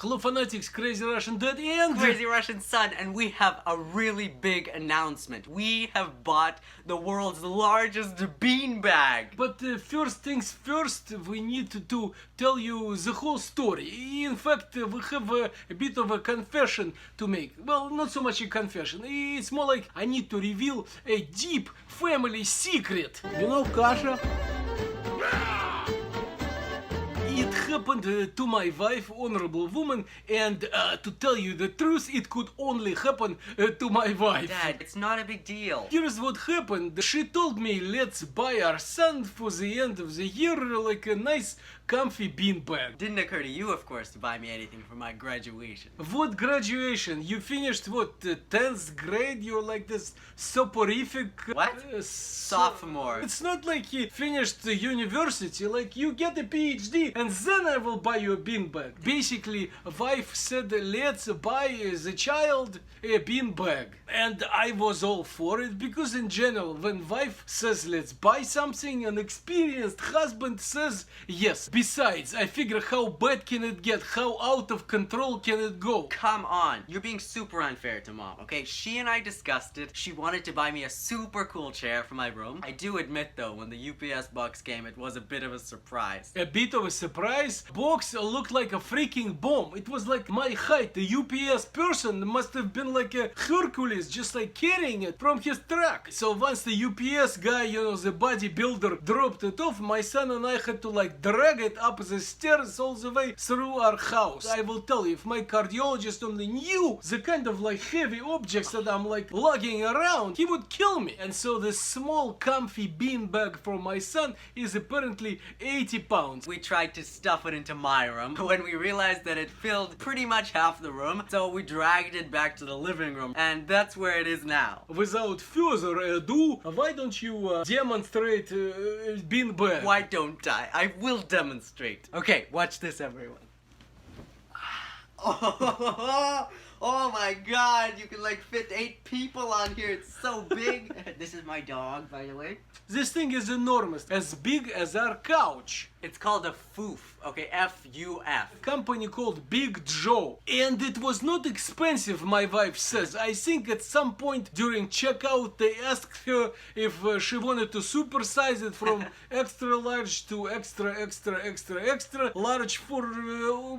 Hello Fanatics, Crazy Russian Dad and Crazy Russian Son, and we have a really big announcement. We have bought the world's largest beanbag. But first things first, we need to tell you the whole story. In fact, we have a bit of a confession to make. Well, not so much a confession. It's more like I need to reveal a deep family secret. You know, Kasha? It happened to my wife, honorable woman, and to tell you the truth, it could only happen to my wife. Dad, it's not a big deal. Here's what happened. She told me, let's buy our son for the end of the year like a nice comfy beanbag. Didn't occur to you, of course, to buy me anything for my graduation. What graduation? You finished what, 10th grade? You're like this soporific... What? Sophomore. It's not like he finished university, like you get a PhD and then I will buy you a beanbag. Basically, wife said let's buy the child a beanbag. And I was all for it because in general, when wife says let's buy something, an experienced husband says yes. Besides, I figure how bad can it get? How out of control can it go? Come on, you're being super unfair to Mom, okay? She and I discussed it. She wanted to buy me a super cool chair for my room. I do admit though, when the UPS box came, it was a bit of a surprise. A bit of a surprise? Box looked like a freaking bomb. It was like my height. The UPS person must have been like a Hercules, just like carrying it from his truck. So once the UPS guy, you know, the bodybuilder, dropped it off, my son and I had to like drag it up the stairs all the way through our house. I will tell you, if my cardiologist only knew the kind of like heavy objects that I'm like lugging around, he would kill me. And so this small comfy beanbag for my son is apparently 80 pounds. We tried to stuff it into my room when we realized that it filled pretty much half the room, so we dragged it back to the living room, and that's where it is now. Without further ado, why don't you demonstrate beanbag? Why don't I? I will demonstrate. Okay, watch this, everyone. Oh my god, you can like fit 8 people on here. It's so big. This is my dog, by the way. This thing is enormous, as big as our couch. It's called a Foof, okay, F-U-F. Company called Big Joe. And it was not expensive, my wife says. I think at some point during checkout they asked her if she wanted to supersize it from extra large to extra large for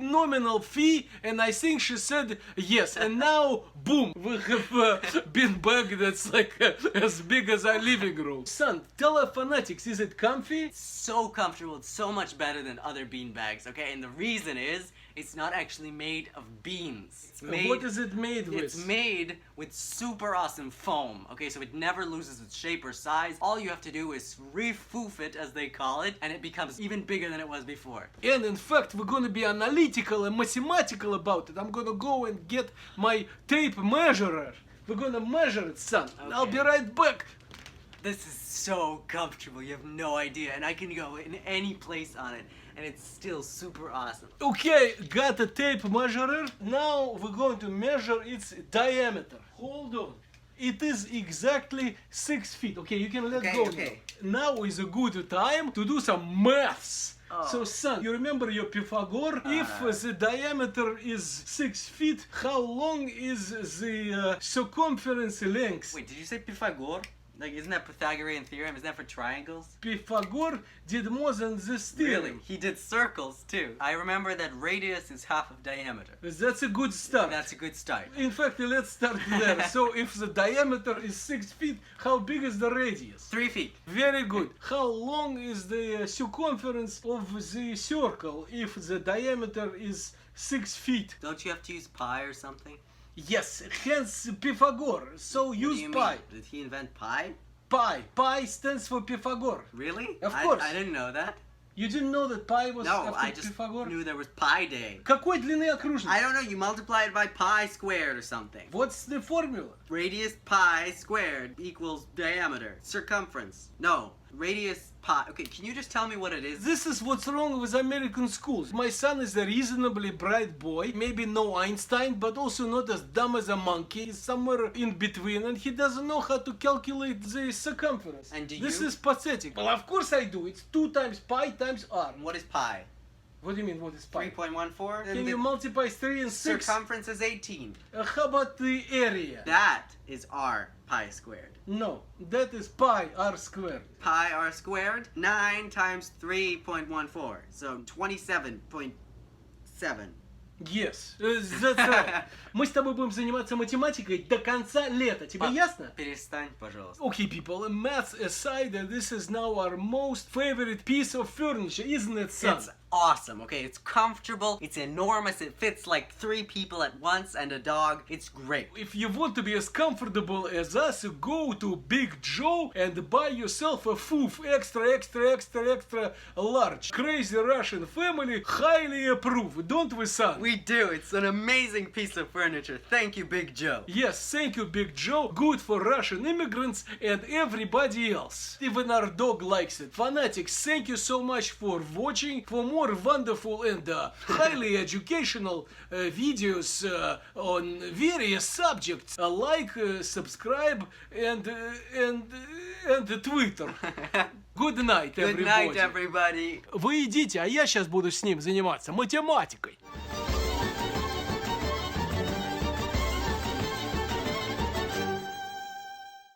nominal fee, and I think she said yes. And now, boom, we have a beanbag that's like as big as our living room. Son, tell our Fanatics, is it comfy? It's so comfortable, it's so much better than other beanbags, okay? And the reason is, it's not actually made of beans. It's made... What is it made with? It's made with super awesome foam, okay? So it never loses its shape or size. All you have to do is refoof it, as they call it, and it becomes even bigger than it was before. And in fact, we're gonna be analytical and mathematical about it. I'm gonna go and get my tape measurer. We're gonna measure it, son. Okay. I'll be right back. This is so comfortable, you have no idea, and I can go in any place on it, and it's still super awesome. Okay, got a tape measurer. Now we're going to measure its diameter. Hold on. It is exactly 6 feet. Okay, you can let go okay. now. Now is a good time to do some maths. Oh. So son, you remember your Pythagore? If the diameter is 6 feet, how long is the circumference length? Wait, did you say Pythagore? Like, isn't that Pythagorean theorem? Isn't that for triangles? Pythagore did more than this theorem. Really? He did circles too. I remember that radius is half of diameter. That's a good start. That's a good start. In fact, let's start there. So if the diameter is 6 feet, how big is the radius? 3 feet. Very good. How long is the circumference of the circle if the diameter is 6 feet? Don't you have to use pi or something? Yes, hence Pythagore. So What use do you pi. mean? Did he invent pi? Pi. Pi stands for Pythagore. Really? Of course. I didn't know that. You didn't know that pi was No, after I just Pythagore? knew there was pi day. Какой длины окружность? I don't know, you multiply it by pi squared or something. What's the formula? Radius pi squared equals diameter. Circumference. No, radius pi. Okay, can you just tell me what it is? This is what's wrong with American schools. My son is a reasonably bright boy, maybe no Einstein, but also not as dumb as a monkey. He's somewhere in between, and he doesn't know how to calculate the circumference. And do This you? is pathetic. Well, of course I do. It's 2 times pi times r. What is pi? What do you mean, what is pi? 3.14. Can And you the multiply 3 and 6? circumference is 18. How about the area? That is r pi squared. No, that is pi r squared. Pi r squared, 9 times 3.14. So 27.7. Yes, that's right. Мы с тобой будем заниматься математикой до конца лета. Тебе ясно? Перестань, пожалуйста. Okay, people, maths aside, this is now our most favorite piece of furniture, isn't it, son? It's awesome, okay? It's comfortable, it's enormous, it fits like 3 people at once and a dog. It's great. If you want to be as comfortable as us, go to Big Joe and buy yourself a foof extra large. Crazy Russian family highly approve, don't we, son? We do. It's an amazing piece of furniture. Thank you, Big Joe. Yes, thank you, Big Joe. Good for Russian immigrants and everybody else. Even our dog likes it. Fanatics, thank you so much for watching. For more wonderful and highly educational videos on various subjects, like, subscribe, and Twitter. Good night, everybody. Good night, everybody. Вы идите, а я сейчас буду с ним заниматься математикой.